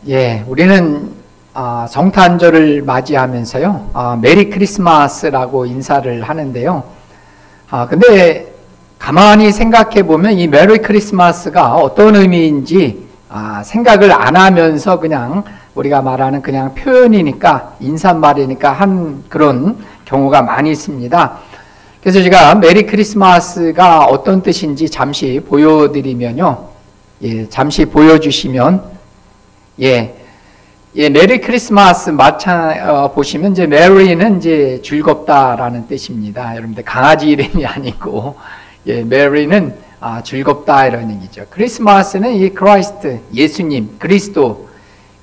예, 우리는 성탄절을 맞이하면서요, 메리 크리스마스라고 인사를 하는데요. 근데 가만히 생각해 보면 이 메리 크리스마스가 어떤 의미인지 생각을 안 하면서 그냥 우리가 말하는 그냥 표현이니까, 인사말이니까 한 그런 경우가 많이 있습니다. 그래서 제가 메리 크리스마스가 어떤 뜻인지 잠시 보여드리면요. 예, 잠시 보여주시면, 메리 크리스마스 보시면 이제 메리는 이제 즐겁다라는 뜻입니다. 여러분들 강아지 이름이 아니고, 메리는 즐겁다 이런 얘기죠. 크리스마스는 이 크라이스트, 예수님, 그리스도.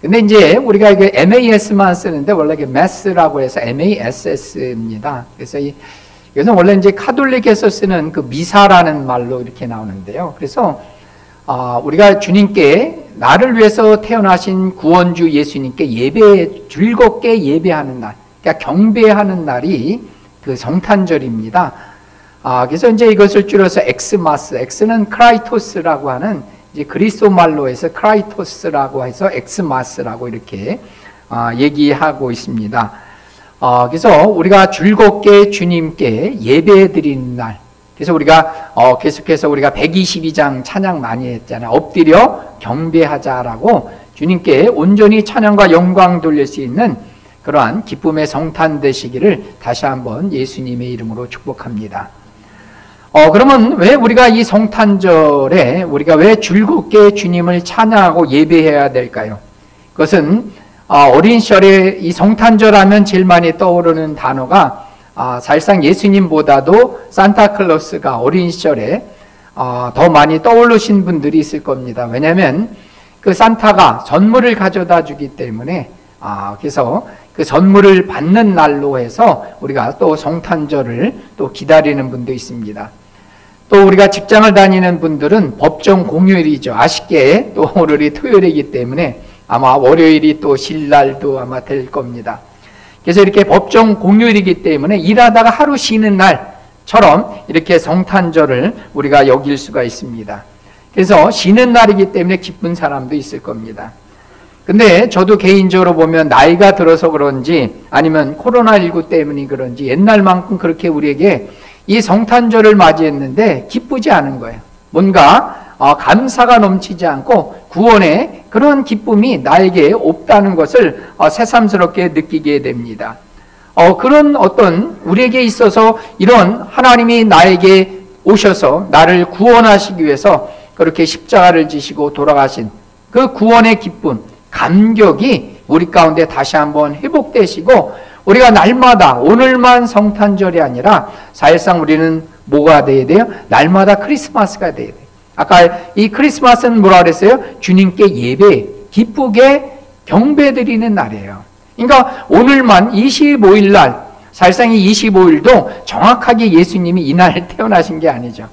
근데 이제 우리가 이게 MAS만 쓰는데 원래 이게 mass라고 해서 MASS입니다. 그래서 이것은 원래 이제 카톨릭에서 쓰는 그 미사라는 말로 이렇게 나오는데요. 그래서 우리가 주님께 나를 위해서 태어나신 구원주 예수님께 즐겁게 예배하는 날, 그러니까 경배하는 날이 그 성탄절입니다. 그래서 이제 이것을 줄여서 엑스마스, 엑스는 크라이토스라고 하는 이제 그리스도 말로 해서 크라이토스라고 해서 엑스마스라고 이렇게 얘기하고 있습니다. 그래서 우리가 즐겁게 주님께 예배드리는 날, 그래서 우리가 계속해서 우리가 122장 찬양 많이 했잖아요. 엎드려 경배하자라고 주님께 온전히 찬양과 영광 돌릴 수 있는 그러한 기쁨의 성탄 되시기를 다시 한번 예수님의 이름으로 축복합니다. 그러면 왜 우리가 이 성탄절에 우리가 왜 즐겁게 주님을 찬양하고 예배해야 될까요? 그것은 어린 시절에 이 성탄절 하면 제일 많이 떠오르는 단어가 사실상 예수님보다도 산타클로스가 어린 시절에 더 많이 떠오르신 분들이 있을 겁니다. 왜냐하면 그 산타가 선물을 가져다 주기 때문에 그래서 그 선물을 받는 날로 해서 우리가 또 성탄절을 또 기다리는 분도 있습니다. 또 우리가 직장을 다니는 분들은 법정 공휴일이죠. 아쉽게 또 오늘이 토요일이기 때문에 아마 월요일이 또 쉴 날도 아마 될 겁니다. 그래서 이렇게 법정 공휴일이기 때문에 일하다가 하루 쉬는 날처럼 이렇게 성탄절을 우리가 여길 수가 있습니다. 그래서 쉬는 날이기 때문에 기쁜 사람도 있을 겁니다. 근데 저도 개인적으로 보면 나이가 들어서 그런지 아니면 코로나19 때문이 그런지 옛날만큼 그렇게 우리에게 이 성탄절을 맞이했는데 기쁘지 않은 거예요. 뭔가 감사가 넘치지 않고 구원의 그런 기쁨이 나에게 없다는 것을 새삼스럽게 느끼게 됩니다. 그런 어떤 우리에게 있어서 이런 하나님이 나에게 오셔서 나를 구원하시기 위해서 그렇게 십자가를 지시고 돌아가신 그 구원의 기쁨, 감격이 우리 가운데 다시 한번 회복되시고 우리가 날마다 오늘만 성탄절이 아니라 사실상 우리는 뭐가 돼야 돼요? 날마다 크리스마스가 돼야 돼요. 아까 이 크리스마스는 뭐라 그랬어요? 주님께 예배, 기쁘게 경배드리는 날이에요. 그러니까 오늘만 25일 날, 사실상 이 25일도 정확하게 예수님이 이날 태어나신 게 아니죠.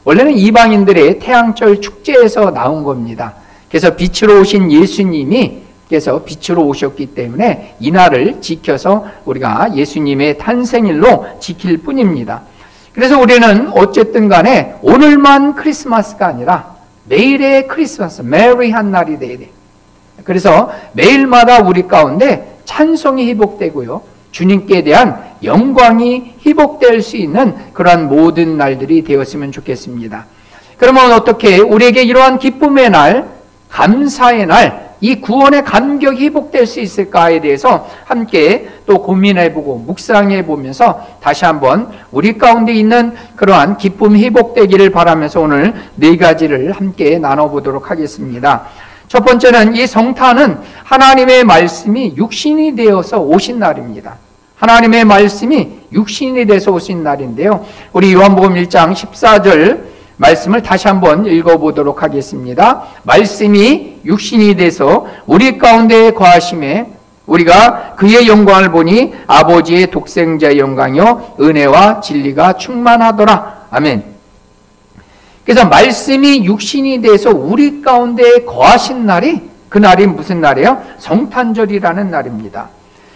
원래는 이방인들의 태양절 축제에서 나온 겁니다. 그래서 빛으로 오신 예수님이 그래서 빛으로 오셨기 때문에 이날을 지켜서 우리가 예수님의 탄생일로 지킬 뿐입니다. 그래서 우리는 어쨌든 간에 오늘만 크리스마스가 아니라 매일의 크리스마스, 메리한 날이 돼야 돼요. 그래서 매일마다 우리 가운데 찬송이 회복되고요. 주님께 대한 영광이 회복될 수 있는 그러한 모든 날들이 되었으면 좋겠습니다. 그러면 어떻게 우리에게 이러한 기쁨의 날, 감사의 날, 이 구원의 감격이 회복될 수 있을까에 대해서 함께 또 고민해보고 묵상해보면서 다시 한번 우리 가운데 있는 그러한 기쁨이 회복되기를 바라면서 오늘 네 가지를 함께 나눠보도록 하겠습니다. 첫 번째는 이 성탄은 하나님의 말씀이 육신이 되어서 오신 날입니다. 하나님의 말씀이 육신이 돼서 오신 날인데요. 우리 요한복음 1장 14절 말씀을 다시 한번 읽어보도록 하겠습니다. 말씀이 육신이 돼서 우리 가운데 거하심에 우리가 그의 영광을 보니 아버지의 독생자의 영광이요 은혜와 진리가 충만하더라. 아멘. 그래서 말씀이 육신이 돼서 우리 가운데 거하신 날이 그 날이 무슨 날이에요? 성탄절이라는 날입니다.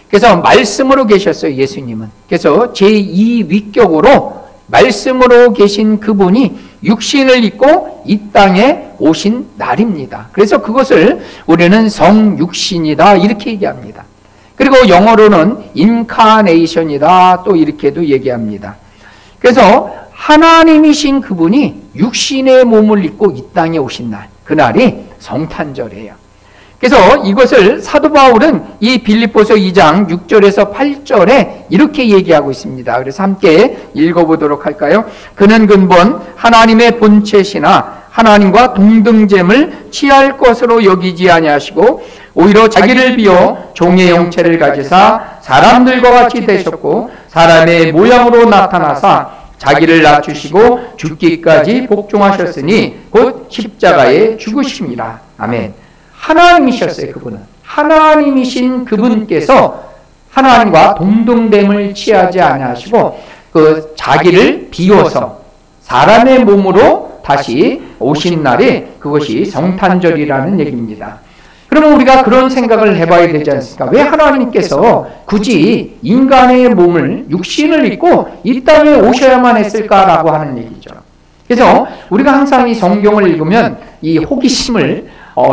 그래서 말씀으로 계셨어요, 예수님은. 그래서 제2위격으로 말씀으로 계신 그분이 육신을 입고 이 땅에 오신 날입니다. 그래서 그것을 우리는 성육신이다 이렇게 얘기합니다. 그리고 영어로는 인카네이션이다 또 이렇게도 얘기합니다. 그래서 하나님이신 그분이 육신의 몸을 입고 이 땅에 오신 날, 그날이 성탄절이에요. 그래서 이것을 사도 바울은 이 빌립보서 2장 6절에서 8절에 이렇게 얘기하고 있습니다. 그래서 함께 읽어보도록 할까요? 그는 근본 하나님의 본체시나 하나님과 동등됨을 취할 것으로 여기지 아니하시고 오히려 자기를 비워 종의 형체를 가지사 사람들과 같이 되셨고 사람의 모양으로 나타나사 자기를 낮추시고 죽기까지 복종하셨으니 곧 십자가에 죽으심이라. 아멘. 하나님이셨어요. 그분은 하나님이신 그분께서 하나님과 동등됨을 취하지 아니하시고 그 자기를 비워서 사람의 몸으로 다시 오신 날이 그것이 성탄절이라는 얘기입니다. 그러면 우리가 그런 생각을 해봐야 되지 않습니까? 왜 하나님께서 굳이 인간의 몸을 육신을 입고 이 땅에 오셔야만 했을까라고 하는 얘기죠. 그래서 우리가 항상 이 성경을 읽으면 이 호기심을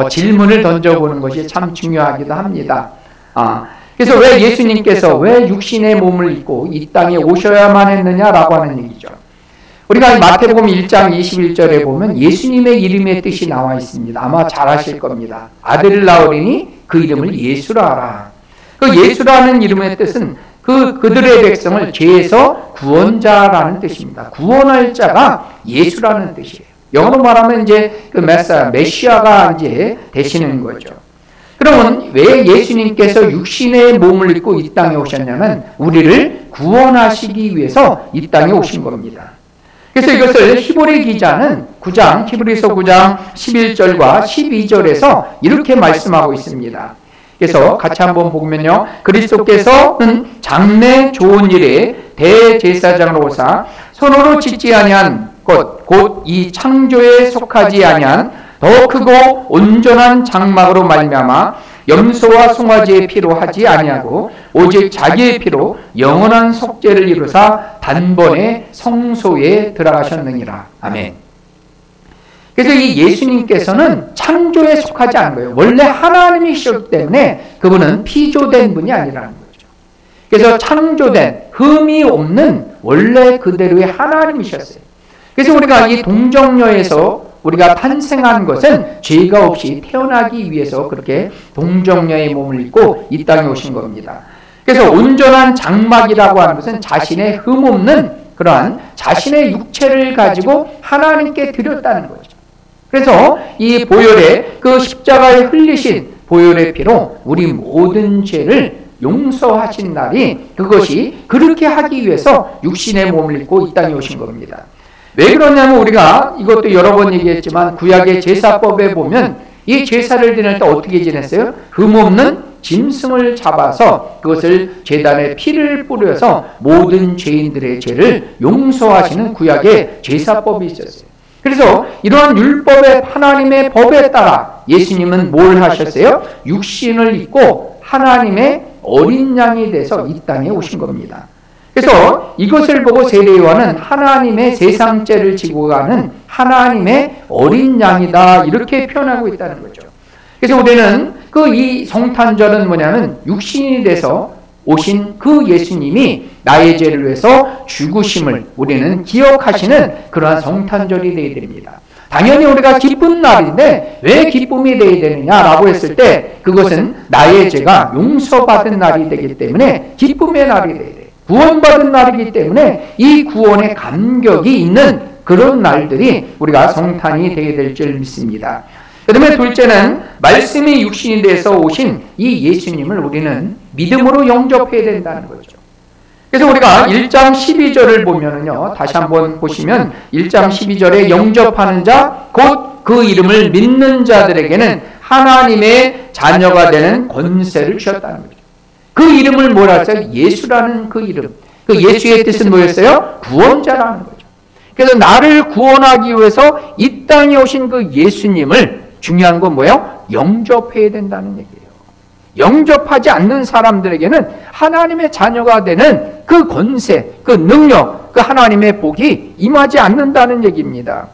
질문을 던져보는 것이 참 중요하기도 합니다. 그래서 왜 예수님께서 왜 육신의 몸을 입고 이 땅에 오셔야만 했느냐라고 하는 얘기죠. 우리가 마태복음 1장 21절에 보면 예수님의 이름의 뜻이 나와 있습니다. 아마 잘 아실 겁니다. 아들을 낳으리니 그 이름을 예수라 하라. 그 예수라는 이름의 뜻은 그들의 백성을 죄에서 구원자라는 뜻입니다. 구원할 자가 예수라는 뜻이에요. 영어로 말하면 이제 그 메시아가 이제 되시는 거죠. 그러면 왜 예수님께서 육신의 몸을 입고 이 땅에 오셨냐면 우리를 구원하시기 위해서 이 땅에 오신 겁니다. 그래서 이것을 히브리 기자는 히브리서 9장 11절과 12절에서 이렇게 말씀하고 있습니다. 그래서 같이 한번 보면요. 그리스도께서는 장래 좋은 일에 대제사장으로 오사 손으로 짓지 아니한 것 곧 이 창조에 속하지 아니한 더 크고 온전한 장막으로 말미암아 염소와 송아지의 피로 하지 아니하고 오직 자기의 피로 영원한 속죄를 이루사 단번에 성소에 들어가셨느니라. 아멘. 그래서 이 예수님께서는 창조에 속하지 않은 거예요. 원래 하나님이시기 때문에 그분은 피조된 분이 아니라는 거죠. 그래서 창조된 흠이 없는 원래 그대로의 하나님이셨어요. 그래서 우리가 이 동정녀에서 우리가 탄생한 것은 죄가 없이 태어나기 위해서 그렇게 동정녀의 몸을 입고 이 땅에 오신 겁니다. 그래서 온전한 장막이라고 하는 것은 자신의 흠 없는 그러한 자신의 육체를 가지고 하나님께 드렸다는 거죠. 그래서 이 보혈의 그 십자가에 흘리신 보혈의 피로 우리 모든 죄를 용서하신 날이 그것이 그렇게 하기 위해서 육신의 몸을 입고 이 땅에 오신 겁니다. 왜 그러냐면 우리가 이것도 여러 번 얘기했지만 구약의 제사법에 보면 이 제사를 지낼 때 어떻게 지냈어요? 흠없는 짐승을 잡아서 그것을 제단에 피를 뿌려서 모든 죄인들의 죄를 용서하시는 구약의 제사법이 있었어요. 그래서 이러한 율법의 하나님의 법에 따라 예수님은 뭘 하셨어요? 육신을 입고 하나님의 어린 양이 돼서 이 땅에 오신 겁니다. 그래서 이것을 보고 세례요한은 하나님의 세상죄를 지고 가는 하나님의 어린 양이다 이렇게 표현하고 있다는 거죠. 그래서 우리는 이 성탄절은 뭐냐면 육신이 돼서 오신 그 예수님이 나의 죄를 위해서 죽으심을 우리는 기억하시는 그러한 성탄절이 되어야 됩니다. 당연히 우리가 기쁜 날인데 왜 기쁨이 되어야 되느냐라고 했을 때 그것은 나의 죄가 용서받은 날이 되기 때문에 기쁨의 날이 되어야 돼요. 구원받은 날이기 때문에 이 구원의 감격이 있는 그런 날들이 우리가 성탄이 되어야 될 줄 믿습니다. 그 다음에 둘째는 말씀이 육신이 돼서 오신 이 예수님을 우리는 믿음으로 영접해야 된다는 거죠. 그래서 우리가 1장 12절을 보면은요, 다시 한번 보시면 1장 12절에 영접하는 자, 곧 그 이름을 믿는 자들에게는 하나님의 자녀가 되는 권세를 주셨다는 거죠. 그 이름을 뭐라 했어요? 예수라는 그 이름. 그 예수의 뜻은 뭐였어요? 구원자라는 거죠. 그래서 나를 구원하기 위해서 이 땅에 오신 그 예수님을 중요한 건 뭐예요? 영접해야 된다는 얘기예요. 영접하지 않는 사람들에게는 하나님의 자녀가 되는 그 권세, 그 능력, 그 하나님의 복이 임하지 않는다는 얘기입니다.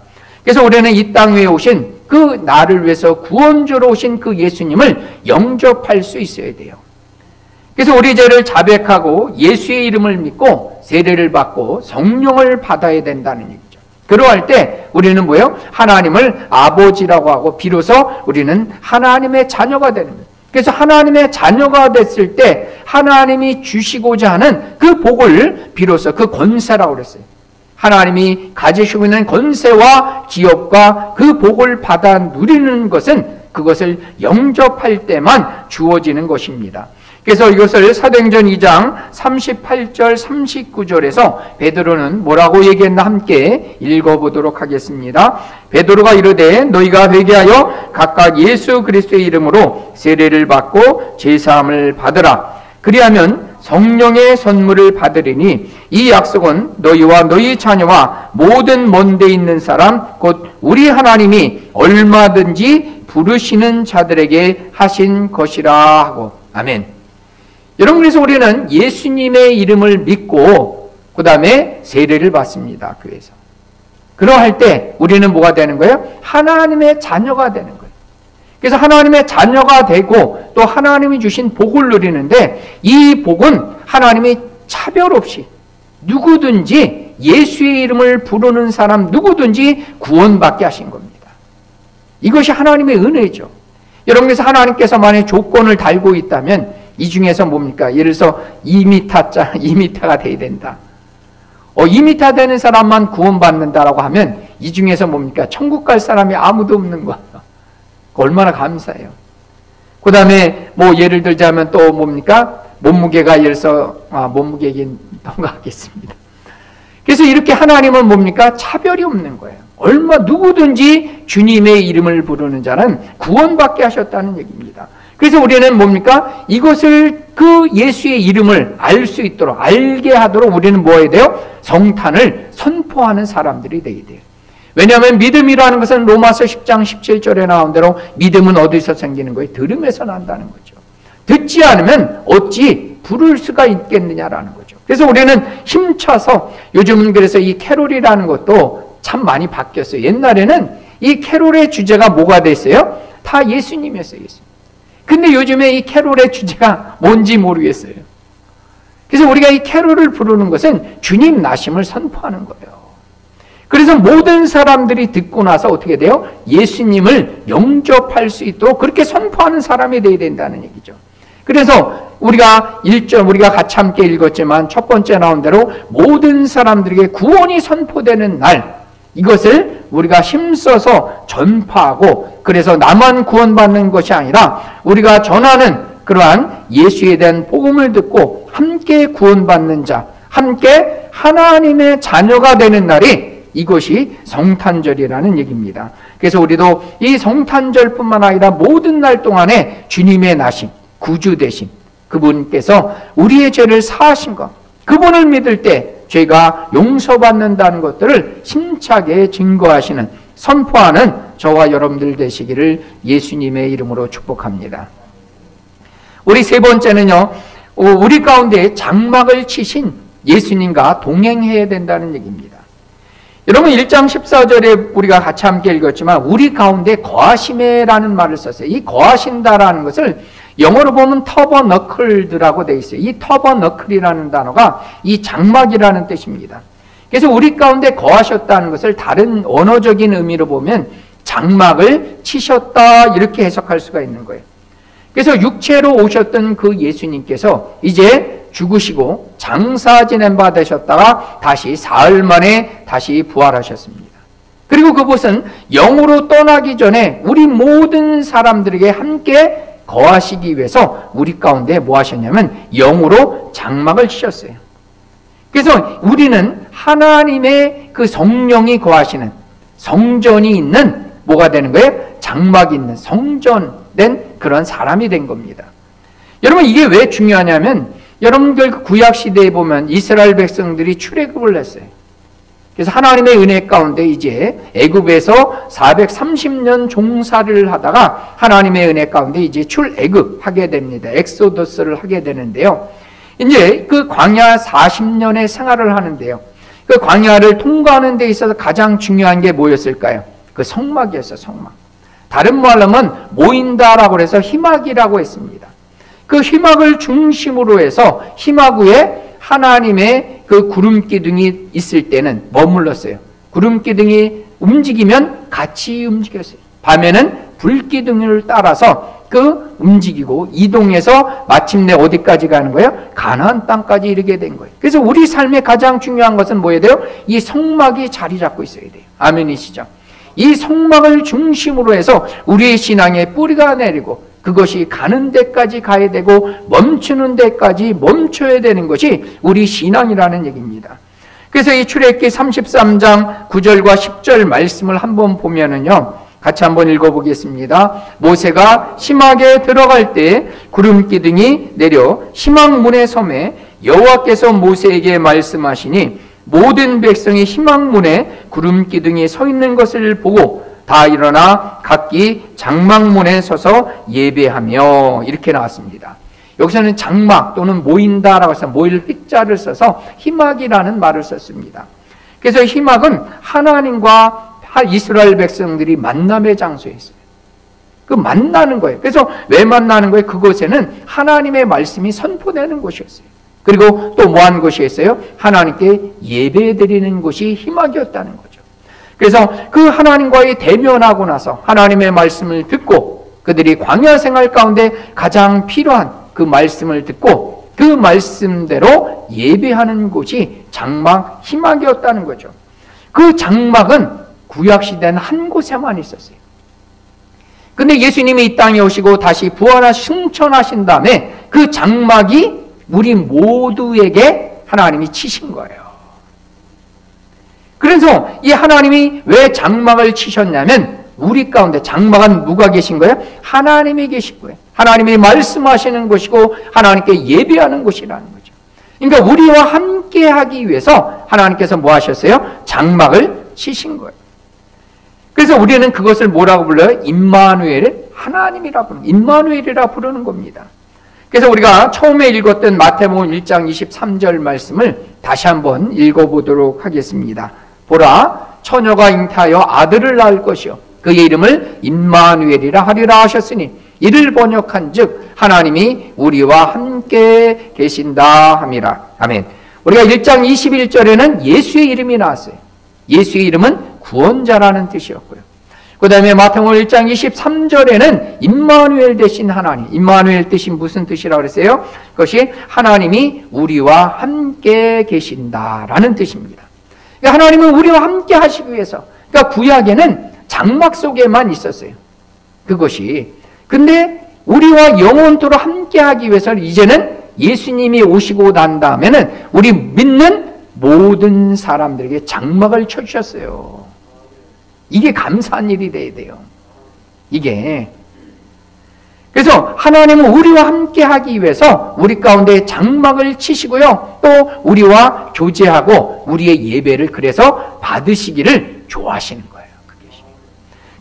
그래서 우리는 이 땅 위에 오신 그 나를 위해서 구원주로 오신 그 예수님을 영접할 수 있어야 돼요. 그래서 우리 죄를 자백하고 예수의 이름을 믿고 세례를 받고 성령을 받아야 된다는 얘기죠. 그러할 때 우리는 뭐예요? 하나님을 아버지라고 하고 비로소 우리는 하나님의 자녀가 되는 거예요. 그래서 하나님의 자녀가 됐을 때 하나님이 주시고자 하는 그 복을 비로소 그 권세라고 그랬어요. 하나님이 가지시고 있는 권세와 기업과 그 복을 받아 누리는 것은 그것을 영접할 때만 주어지는 것입니다. 그래서 이것을 사도행전 2장 38절 39절에서 베드로는 뭐라고 얘기했나 함께 읽어보도록 하겠습니다. 베드로가 이르되 너희가 회개하여 각각 예수 그리스도의 이름으로 세례를 받고 제사함을 받으라. 그리하면 성령의 선물을 받으리니 이 약속은 너희와 너희 자녀와 모든 먼 데 있는 사람 곧 우리 하나님이 얼마든지 부르시는 자들에게 하신 것이라 하고. 아멘. 여러분, 그래서 우리는 예수님의 이름을 믿고 그 다음에 세례를 받습니다. 교회에서. 그러할 때 우리는 뭐가 되는 거예요? 하나님의 자녀가 되는 거예요. 그래서 하나님의 자녀가 되고 또 하나님이 주신 복을 누리는데 이 복은 하나님이 차별 없이 누구든지 예수의 이름을 부르는 사람 누구든지 구원받게 하신 겁니다. 이것이 하나님의 은혜죠. 여러분, 그래서 하나님께서 만약 조건을 달고 있다면 이 중에서 뭡니까? 예를 들어서 2m가 돼야 된다. 2m 되는 사람만 구원받는다라고 하면 이 중에서 뭡니까? 천국 갈 사람이 아무도 없는 거예요. 얼마나 감사해요. 그 다음에 뭐 예를 들자면 또 뭡니까? 몸무게가 예를 들어서 몸무게 얘기는 넘어가겠습니다. 그래서 이렇게 하나님은 뭡니까? 차별이 없는 거예요. 누구든지 주님의 이름을 부르는 자는 구원받게 하셨다는 얘기입니다. 그래서 우리는 뭡니까? 이것을 그 예수의 이름을 알 수 있도록 알게 하도록 우리는 뭐 해야 돼요? 성탄을 선포하는 사람들이 되어야 돼요. 왜냐하면 믿음이라는 것은 로마서 10장 17절에 나온 대로 믿음은 어디서 생기는 거예요? 들음에서 난다는 거죠. 듣지 않으면 어찌 부를 수가 있겠느냐라는 거죠. 그래서 우리는 힘차서 요즘은 그래서 이 캐롤이라는 것도 참 많이 바뀌었어요. 옛날에는 이 캐롤의 주제가 뭐가 됐어요? 다 예수님이었어요. 예수님. 근데 요즘에 이 캐롤의 주제가 뭔지 모르겠어요. 그래서 우리가 이 캐롤을 부르는 것은 주님 나심을 선포하는 거예요. 그래서 모든 사람들이 듣고 나서 어떻게 돼요? 예수님을 영접할 수 있도록 그렇게 선포하는 사람이 되어야 된다는 얘기죠. 그래서 우리가 1절 우리가 같이 함께 읽었지만 첫 번째 나온 대로 모든 사람들에게 구원이 선포되는 날, 이것을 우리가 힘써서 전파하고 그래서 나만 구원받는 것이 아니라 우리가 전하는 그러한 예수에 대한 복음을 듣고 함께 구원받는 자, 함께 하나님의 자녀가 되는 날이 이것이 성탄절이라는 얘기입니다. 그래서 우리도 이 성탄절뿐만 아니라 모든 날 동안에 주님의 나심, 구주 되심, 그분께서 우리의 죄를 사하신 것, 그분을 믿을 때 죄가 용서받는다는 것들을 힘차게 증거하시는, 선포하는 저와 여러분들 되시기를 예수님의 이름으로 축복합니다. 우리 세 번째는요, 우리 가운데 장막을 치신 예수님과 동행해야 된다는 얘기입니다. 여러분 1장 14절에 우리가 같이 함께 읽었지만 우리 가운데 거하심에라는 말을 썼어요. 이 거하신다라는 것을 영어로 보면 터버너클드라고 되어 있어요. 이 터버너클이라는 단어가 이 장막이라는 뜻입니다. 그래서 우리 가운데 거하셨다는 것을 다른 언어적인 의미로 보면 장막을 치셨다 이렇게 해석할 수가 있는 거예요. 그래서 육체로 오셨던 그 예수님께서 이제 죽으시고 장사 지낸 바 되셨다가 다시 사흘 만에 다시 부활하셨습니다. 그리고 그곳은 영으로 떠나기 전에 우리 모든 사람들에게 함께 거하시기 위해서 우리 가운데 뭐 하셨냐면 영으로 장막을 치셨어요. 그래서 우리는 하나님의 그 성령이 거하시는 성전이 있는 뭐가 되는 거예요? 장막이 있는 성전된 그런 사람이 된 겁니다. 여러분 이게 왜 중요하냐면 여러분들 구약 시대에 보면 이스라엘 백성들이 출애굽을 했어요. 그래서 하나님의 은혜 가운데 이제 애굽에서 430년 종살이를 하다가 하나님의 은혜 가운데 이제 출애굽하게 됩니다. 엑소더스를 하게 되는데요. 이제 그 광야 40년의 생활을 하는데요. 그 광야를 통과하는 데 있어서 가장 중요한 게 뭐였을까요? 그 성막이었어요. 성막. 다른 말로 하면 모인다라고 해서 희막이라고 했습니다. 그 희막을 중심으로 해서 희막 위에 하나님의 그 구름 기둥이 있을 때는 머물렀어요. 구름 기둥이 움직이면 같이 움직였어요. 밤에는 불 기둥을 따라서 그 움직이고 이동해서 마침내 어디까지 가는 거예요? 가나안 땅까지 이르게 된 거예요. 그래서 우리 삶의 가장 중요한 것은 뭐예요? 이 성막이 자리 잡고 있어야 돼요. 아멘이시죠? 이 성막을 중심으로 해서 우리의 신앙의 뿌리가 내리고 그것이 가는 데까지 가야 되고 멈추는 데까지 멈춰야 되는 것이 우리 신앙이라는 얘기입니다. 그래서 이 출애굽기 33장 9절과 10절 말씀을 한번 보면은요, 같이 한번 읽어보겠습니다. 모세가 시막에 들어갈 때 구름 기둥이 내려 시막문의 섬에 여호와께서 모세에게 말씀하시니 모든 백성이 시막문에 구름 기둥이 서 있는 것을 보고 다 일어나 각기 장막문에 서서 예배하며, 이렇게 나왔습니다. 여기서는 장막 또는 모인다라고 해서 모일 휘자를 써서 희막이라는 말을 썼습니다. 그래서 희막은 하나님과 이스라엘 백성들이 만남의 장소였어요. 그 만나는 거예요. 그래서 왜 만나는 거예요? 그곳에는 하나님의 말씀이 선포되는 곳이었어요. 그리고 또 뭐 하는 곳이었어요? 하나님께 예배드리는 곳이 희막이었다는 거죠. 그래서 그 하나님과의 대면하고 나서 하나님의 말씀을 듣고 그들이 광야 생활 가운데 가장 필요한 그 말씀을 듣고 그 말씀대로 예배하는 곳이 장막 희막이었다는 거죠. 그 장막은 구약시대는 한 곳에만 있었어요. 근데 예수님이 이 땅에 오시고 다시 승천하신 다음에 그 장막이 우리 모두에게 하나님이 치신 거예요. 그래서 이 하나님이 왜 장막을 치셨냐면 우리 가운데 장막은 누가 계신 거예요? 하나님이 계신 거예요. 하나님이 말씀하시는 곳이고 하나님께 예배하는 곳이라는 거죠. 그러니까 우리와 함께 하기 위해서 하나님께서 뭐 하셨어요? 장막을 치신 거예요. 그래서 우리는 그것을 뭐라고 불러요? 임마누엘, 하나님이라 부르는, 임마누엘이라 부르는 겁니다. 그래서 우리가 처음에 읽었던 마태복음 1장 23절 말씀을 다시 한번 읽어보도록 하겠습니다. 보라, 처녀가 잉태하여 아들을 낳을 것이요 그의 이름을 임마누엘이라 하리라 하셨으니 이를 번역한즉 하나님이 우리와 함께 계신다 함이라. 아멘. 우리가 1장 21절에는 예수의 이름이 나왔어요. 예수의 이름은 구원자라는 뜻이었고요. 그 다음에 마태복음 1장 23절에는 임마누엘 되신 하나님, 임마누엘 뜻이 무슨 뜻이라고 그랬어요? 그것이 하나님이 우리와 함께 계신다라는 뜻입니다. 그러니까 하나님은 우리와 함께 하시기 위해서, 그러니까 구약에는 장막 속에만 있었어요. 그것이. 근데 우리와 영원토록 함께 하기 위해서 이제는 예수님이 오시고 난 다음에는 우리 믿는 모든 사람들에게 장막을 쳐주셨어요. 이게 감사한 일이 돼야 돼요. 이게. 그래서 하나님은 우리와 함께 하기 위해서 우리 가운데 장막을 치시고요. 또 우리와 교제하고 우리의 예배를 그래서 받으시기를 좋아하시는 거예요.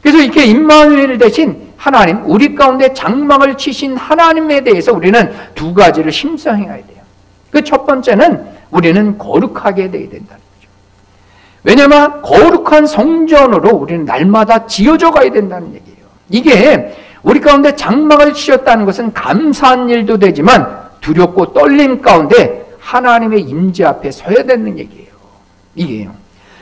그래서 이렇게 임마누엘 대신 하나님, 우리 가운데 장막을 치신 하나님에 대해서 우리는 두 가지를 심성해야 돼요. 그 첫 번째는 우리는 거룩하게 돼야 된다는 거죠. 왜냐하면 거룩한 성전으로 우리는 날마다 지어져 가야 된다는 얘기예요. 이게 우리 가운데 장막을 치셨다는 것은 감사한 일도 되지만 두렵고 떨림 가운데 하나님의 임재 앞에 서야 되는 얘기예요. 이게요.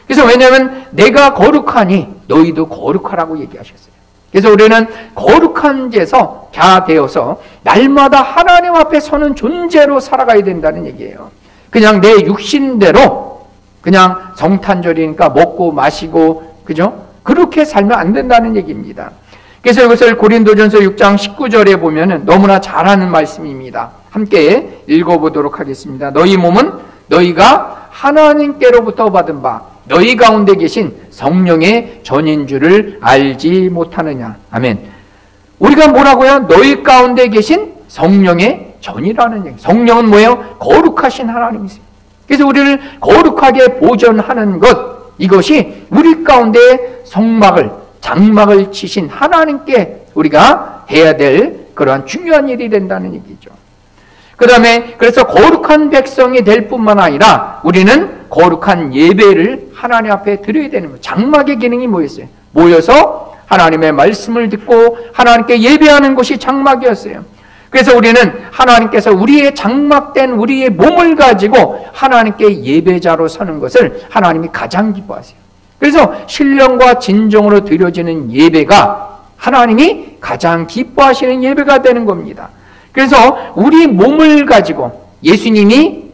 그래서 왜냐하면 내가 거룩하니 너희도 거룩하라고 얘기하셨어요. 그래서 우리는 거룩한 데서 자 되어서 날마다 하나님 앞에 서는 존재로 살아가야 된다는 얘기예요. 그냥 내 육신대로 그냥 성탄절이니까 먹고 마시고 그죠? 그렇게 살면 안 된다는 얘기입니다. 그래서 이것을 고린도전서 6장 19절에 보면은 너무나 잘하는 말씀입니다. 함께 읽어보도록 하겠습니다. 너희 몸은 너희가 하나님께로부터 받은 바 너희 가운데 계신 성령의 전인 줄을 알지 못하느냐. 아멘. 우리가 뭐라고요? 너희 가운데 계신 성령의 전이라는 얘기. 성령은 뭐예요? 거룩하신 하나님이세요. 그래서 우리를 거룩하게 보존하는 것, 이것이 우리 가운데 성막을, 장막을 치신 하나님께 우리가 해야 될 그러한 중요한 일이 된다는 얘기죠. 그 다음에 그래서 거룩한 백성이 될 뿐만 아니라 우리는 거룩한 예배를 하나님 앞에 드려야 되는 거예요. 장막의 기능이 뭐였어요? 모여서 하나님의 말씀을 듣고 하나님께 예배하는 것이 장막이었어요. 그래서 우리는 하나님께서 우리의 장막된 우리의 몸을 가지고 하나님께 예배자로 서는 것을 하나님이 가장 기뻐하세요. 그래서 신령과 진정으로 드려지는 예배가 하나님이 가장 기뻐하시는 예배가 되는 겁니다. 그래서 우리 몸을 가지고 예수님이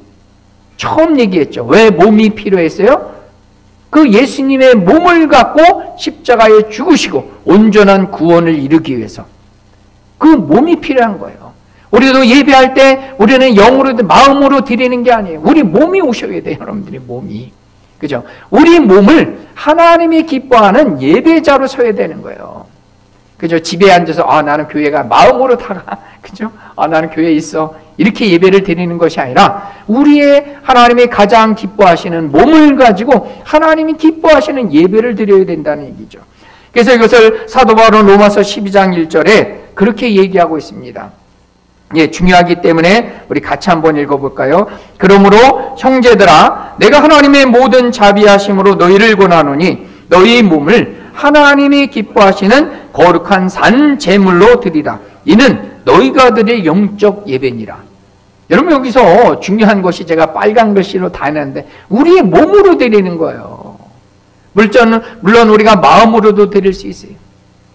처음 얘기했죠. 왜 몸이 필요했어요? 그 예수님의 몸을 갖고 십자가에 죽으시고 온전한 구원을 이루기 위해서 그 몸이 필요한 거예요. 우리도 예배할 때 우리는 영으로 마음으로 드리는 게 아니에요. 우리 몸이 오셔야 돼요. 여러분들의 몸이. 그죠? 우리 몸을 하나님이 기뻐하는 예배자로 서야 되는 거예요. 그죠? 집에 앉아서 나는 교회가 마음으로 다가. 그죠? 나는 교회에 있어. 이렇게 예배를 드리는 것이 아니라 우리의 하나님이 가장 기뻐하시는 몸을 가지고 하나님이 기뻐하시는 예배를 드려야 된다는 얘기죠. 그래서 이것을 사도 바울은 로마서 12장 1절에 그렇게 얘기하고 있습니다. 예, 중요하기 때문에 우리 같이 한번 읽어볼까요? 그러므로 형제들아, 내가 하나님의 모든 자비하심으로 너희를 권하노니 너희 몸을 하나님이 기뻐하시는 거룩한 산 제물로 드리라. 이는 너희가 드릴 영적 예배니라. 여러분, 여기서 중요한 것이 제가 빨간 글씨로 다 했는데 우리의 몸으로 드리는 거예요. 물론 우리가 마음으로도 드릴 수 있어요.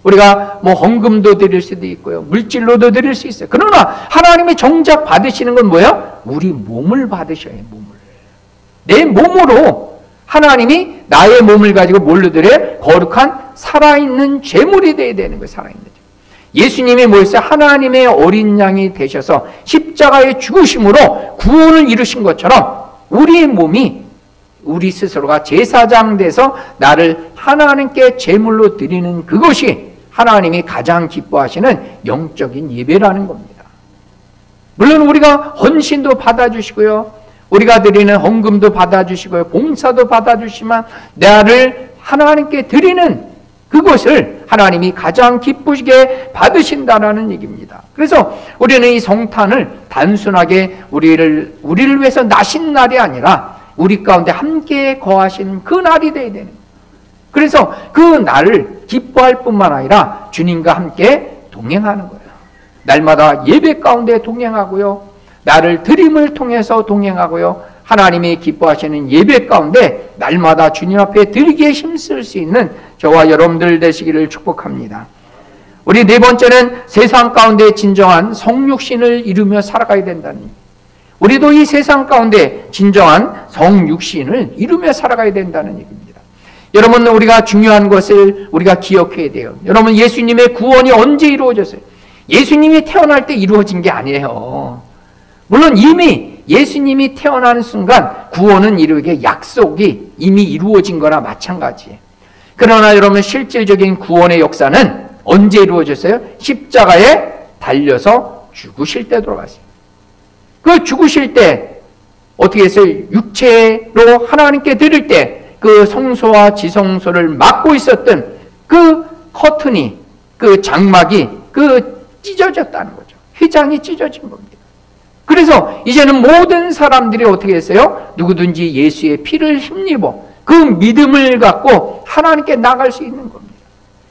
우리가 헌금도 드릴 수도 있고요. 물질로도 드릴 수 있어요. 그러나 하나님이 정작 받으시는 건 뭐야? 우리 몸을 받으셔야 해요. 몸을. 내 몸으로 하나님이 나의 몸을 가지고 뭘로 드려요? 거룩한 살아있는 제물이 돼야 되는 거예요. 살아있는 제물. 예수님이 뭐였어요? 하나님의 어린 양이 되셔서 십자가에 죽으심으로 구원을 이루신 것처럼 우리의 몸이 우리 스스로가 제사장 돼서 나를 하나님께 제물로 드리는 그것이 하나님이 가장 기뻐하시는 영적인 예배라는 겁니다. 물론 우리가 헌신도 받아주시고요. 우리가 드리는 헌금도 받아주시고요. 봉사도 받아주시면 나를 하나님께 드리는 그것을 하나님이 가장 기쁘시게 받으신다라는 얘기입니다. 그래서 우리는 이 성탄을 단순하게 우리를 위해서 나신 날이 아니라 우리 가운데 함께 거하시는 그 날이 되어야 되는 거예요. 그래서 그 날을 기뻐할 뿐만 아니라 주님과 함께 동행하는 거예요. 날마다 예배 가운데 동행하고요. 나를 드림을 통해서 동행하고요. 하나님이 기뻐하시는 예배 가운데 날마다 주님 앞에 드리기에 힘쓸 수 있는 저와 여러분들 되시기를 축복합니다. 우리 네 번째는 세상 가운데 진정한 성육신을 이루며 살아가야 된다는 얘기예요. 우리도 이 세상 가운데 진정한 성육신을 이루며 살아가야 된다는 얘기입니다. 여러분, 우리가 중요한 것을 우리가 기억해야 돼요. 여러분, 예수님의 구원이 언제 이루어졌어요? 예수님이 태어날 때 이루어진 게 아니에요. 물론 이미 예수님이 태어나는 순간 구원은 이루게 약속이 이미 이루어진 거나 마찬가지예요. 그러나 여러분, 실질적인 구원의 역사는 언제 이루어졌어요? 십자가에 달려서 죽으실 때 돌아갔어요. 그 죽으실 때 어떻게 했어요? 육체로 하나님께 드릴 때 그 성소와 지성소를 막고 있었던 그 커튼이, 그 장막이 찢어졌다는 거죠. 휘장이 찢어진 겁니다. 그래서 이제는 모든 사람들이 어떻게 했어요? 누구든지 예수의 피를 힘입어 그 믿음을 갖고 하나님께 나갈 수 있는 겁니다.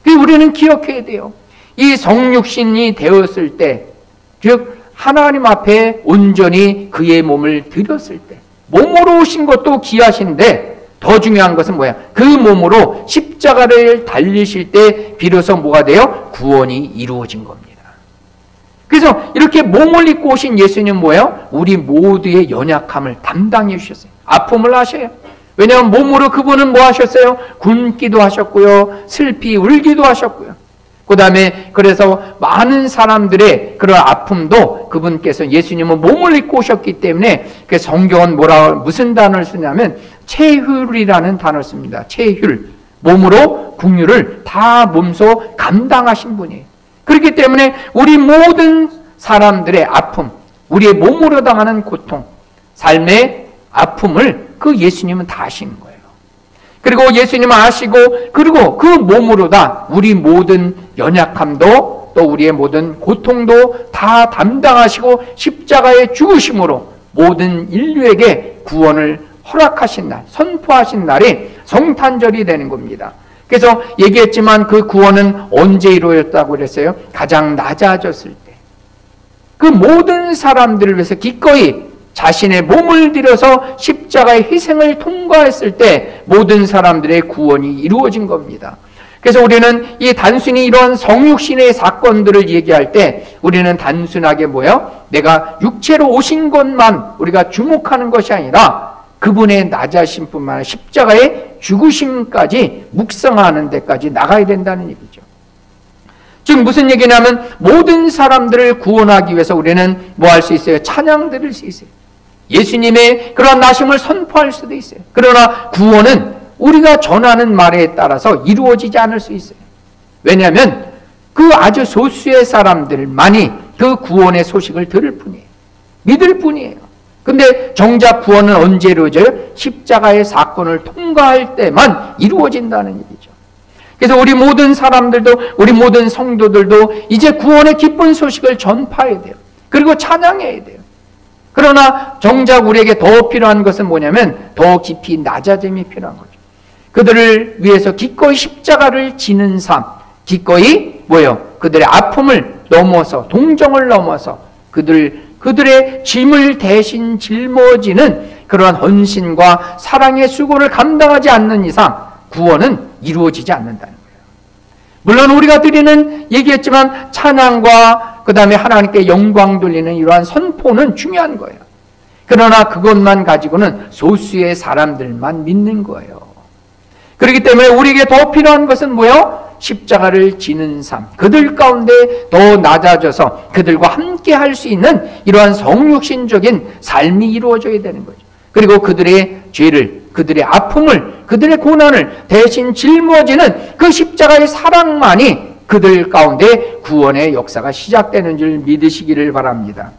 그래서 우리는 기억해야 돼요. 이 성육신이 되었을 때, 즉 하나님 앞에 온전히 그의 몸을 드렸을 때, 몸으로 오신 것도 귀하신데 더 중요한 것은 뭐야? 그 몸으로 십자가를 달리실 때 비로소 뭐가 돼요? 구원이 이루어진 겁니다. 그래서 이렇게 몸을 입고 오신 예수님은 뭐예요? 우리 모두의 연약함을 담당해 주셨어요. 아픔을 하셔요. 왜냐하면 몸으로 그분은 뭐 하셨어요? 굶기도 하셨고요. 슬피 울기도 하셨고요. 그 다음에 그래서 많은 사람들의 그런 아픔도 그분께서 예수님은 몸을 입고 오셨기 때문에 그 성경은 무슨 단어를 쓰냐면 체휼이라는 단어를 씁니다. 체휼. 몸으로 궁유를 다 몸소 감당하신 분이에요. 그렇기 때문에 우리 모든 사람들의 아픔, 우리의 몸으로 당하는 고통, 삶의 아픔을 그 예수님은 다 하시는 거예요. 그리고 예수님은 아시고 그리고 그 몸으로 다 우리 모든 연약함도 또 우리의 모든 고통도 다 담당하시고 십자가에 죽으심으로 모든 인류에게 구원을 허락하신 날, 선포하신 날이 성탄절이 되는 겁니다. 그래서 얘기했지만 그 구원은 언제 이루어졌다고 그랬어요? 가장 낮아졌을 때. 그 모든 사람들을 위해서 기꺼이 자신의 몸을 들여서 십자가의 희생을 통과했을 때 모든 사람들의 구원이 이루어진 겁니다. 그래서 우리는 이 단순히 이런 성육신의 사건들을 얘기할 때 우리는 단순하게 내가 육체로 오신 것만 우리가 주목하는 것이 아니라 그분의 낮아심뿐만 아니라 십자가의 죽으심까지 묵상하는 데까지 나가야 된다는 얘기죠. 즉 무슨 얘기냐면 모든 사람들을 구원하기 위해서 우리는 뭐 할 수 있어요? 찬양 드릴 수 있어요. 예수님의 그런 나심을 선포할 수도 있어요. 그러나 구원은 우리가 전하는 말에 따라서 이루어지지 않을 수 있어요. 왜냐하면 그 아주 소수의 사람들만이 그 구원의 소식을 들을 뿐이에요. 믿을 뿐이에요. 근데 정작 구원은 언제 이루어져요? 십자가의 사건을 통과할 때만 이루어진다는 얘기죠. 그래서 우리 모든 사람들도, 우리 모든 성도들도 이제 구원의 기쁜 소식을 전파해야 돼요. 그리고 찬양해야 돼요. 그러나 정작 우리에게 더 필요한 것은 뭐냐면 더 깊이 낮아짐이 필요한 거죠. 그들을 위해서 기꺼이 십자가를 지는 삶, 기꺼이 그들의 아픔을 넘어서, 동정을 넘어서 그들의 짐을 대신 짊어지는 그러한 헌신과 사랑의 수고를 감당하지 않는 이상 구원은 이루어지지 않는다는 거예요. 물론 우리가 드리는, 얘기했지만 찬양과 그 다음에 하나님께 영광 돌리는 이러한 선포는 중요한 거예요. 그러나 그것만 가지고는 소수의 사람들만 믿는 거예요. 그렇기 때문에 우리에게 더 필요한 것은 십자가를 지는 삶, 그들 가운데 더 낮아져서 그들과 함께 할 수 있는 이러한 성육신적인 삶이 이루어져야 되는 거죠. 그리고 그들의 죄를, 그들의 아픔을, 그들의 고난을 대신 짊어지는 그 십자가의 사랑만이 그들 가운데 구원의 역사가 시작되는 줄 믿으시기를 바랍니다.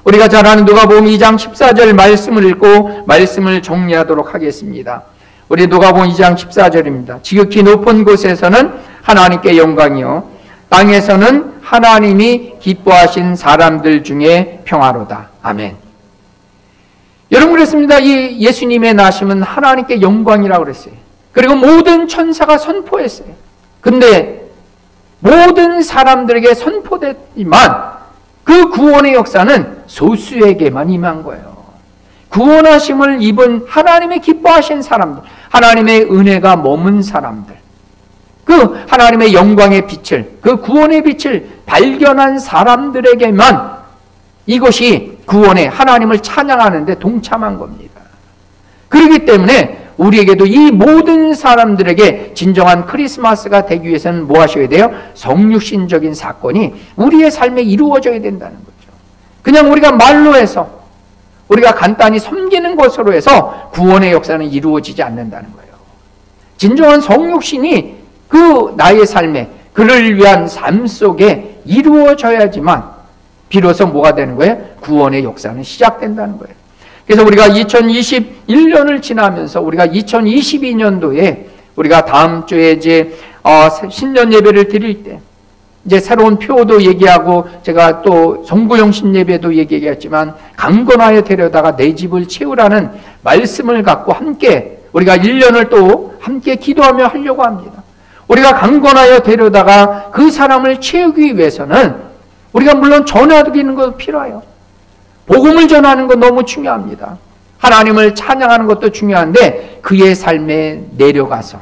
우리가 잘 아는 누가복음 2장 14절 말씀을 읽고 말씀을 정리하도록 하겠습니다. 우리 누가복음 2장 14절입니다. 지극히 높은 곳에서는 하나님께 영광이요 땅에서는 하나님이 기뻐하신 사람들 중에 평화로다. 아멘. 여러분, 그랬습니다. 이 예수님의 나심은 하나님께 영광이라고 그랬어요. 그리고 모든 천사가 선포했어요. 근데 모든 사람들에게 선포됐지만 그 구원의 역사는 소수에게만 임한 거예요. 구원하심을 입은 하나님의 기뻐하신 사람들, 하나님의 은혜가 머문 사람들, 그 하나님의 영광의 빛을, 그 구원의 빛을 발견한 사람들에게만 이것이 구원의 하나님을 찬양하는 데 동참한 겁니다. 그렇기 때문에 우리에게도 이 모든 사람들에게 진정한 크리스마스가 되기 위해서는 뭐 하셔야 돼요? 성육신적인 사건이 우리의 삶에 이루어져야 된다는 거죠. 그냥 우리가 말로 해서, 우리가 간단히 섬기는 것으로 해서 구원의 역사는 이루어지지 않는다는 거예요. 진정한 성육신이 그 나의 삶에, 그를 위한 삶 속에 이루어져야지만 비로소 뭐가 되는 거예요? 구원의 역사는 시작된다는 거예요. 그래서 우리가 2021년을 지나면서 우리가 2022년도에 우리가 다음 주에 이제 신년 예배를 드릴 때 이제 새로운 표도 얘기하고, 제가 또 성구용 신예배도 얘기했지만 강건하여 데려다가 내 집을 채우라는 말씀을 갖고 함께 우리가 1년을 또 함께 기도하며 하려고 합니다. 우리가 강건하여 데려다가 그 사람을 채우기 위해서는 우리가 물론 전해드리는 것도 필요해요. 복음을 전하는 것 너무 중요합니다. 하나님을 찬양하는 것도 중요한데 그의 삶에 내려가서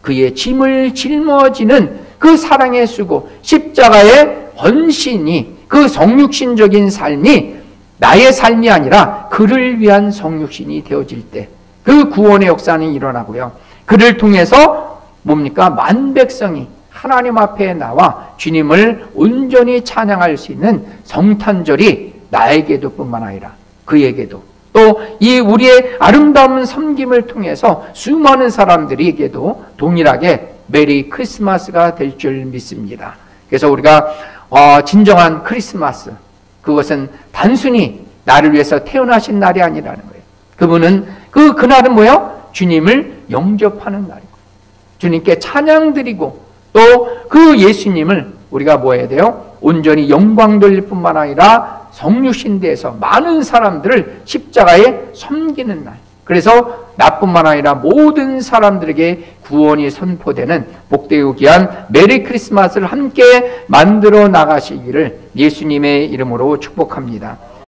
그의 짐을 짊어지는 그 사랑의 수고, 십자가의 헌신이, 그 성육신적인 삶이 나의 삶이 아니라 그를 위한 성육신이 되어질 때 그 구원의 역사는 일어나고요. 그를 통해서 뭡니까? 만백성이 하나님 앞에 나와 주님을 온전히 찬양할 수 있는 성탄절이 나에게도 뿐만 아니라 그에게도, 또 이 우리의 아름다운 섬김을 통해서 수많은 사람들에게도 동일하게 메리 크리스마스가 될 줄 믿습니다. 그래서 우리가 진정한 크리스마스, 그것은 단순히 나를 위해서 태어나신 날이 아니라는 거예요. 그분은 그날은 주님을 영접하는 날이고 주님께 찬양드리고 또 그 예수님을 우리가 뭐 해야 돼요? 온전히 영광 돌릴 뿐만 아니라 성육신대에서 많은 사람들을 십자가에 섬기는 날, 그래서 나뿐만 아니라 모든 사람들에게 구원이 선포되는 복되고 귀한 메리 크리스마스를 함께 만들어 나가시기를 예수님의 이름으로 축복합니다.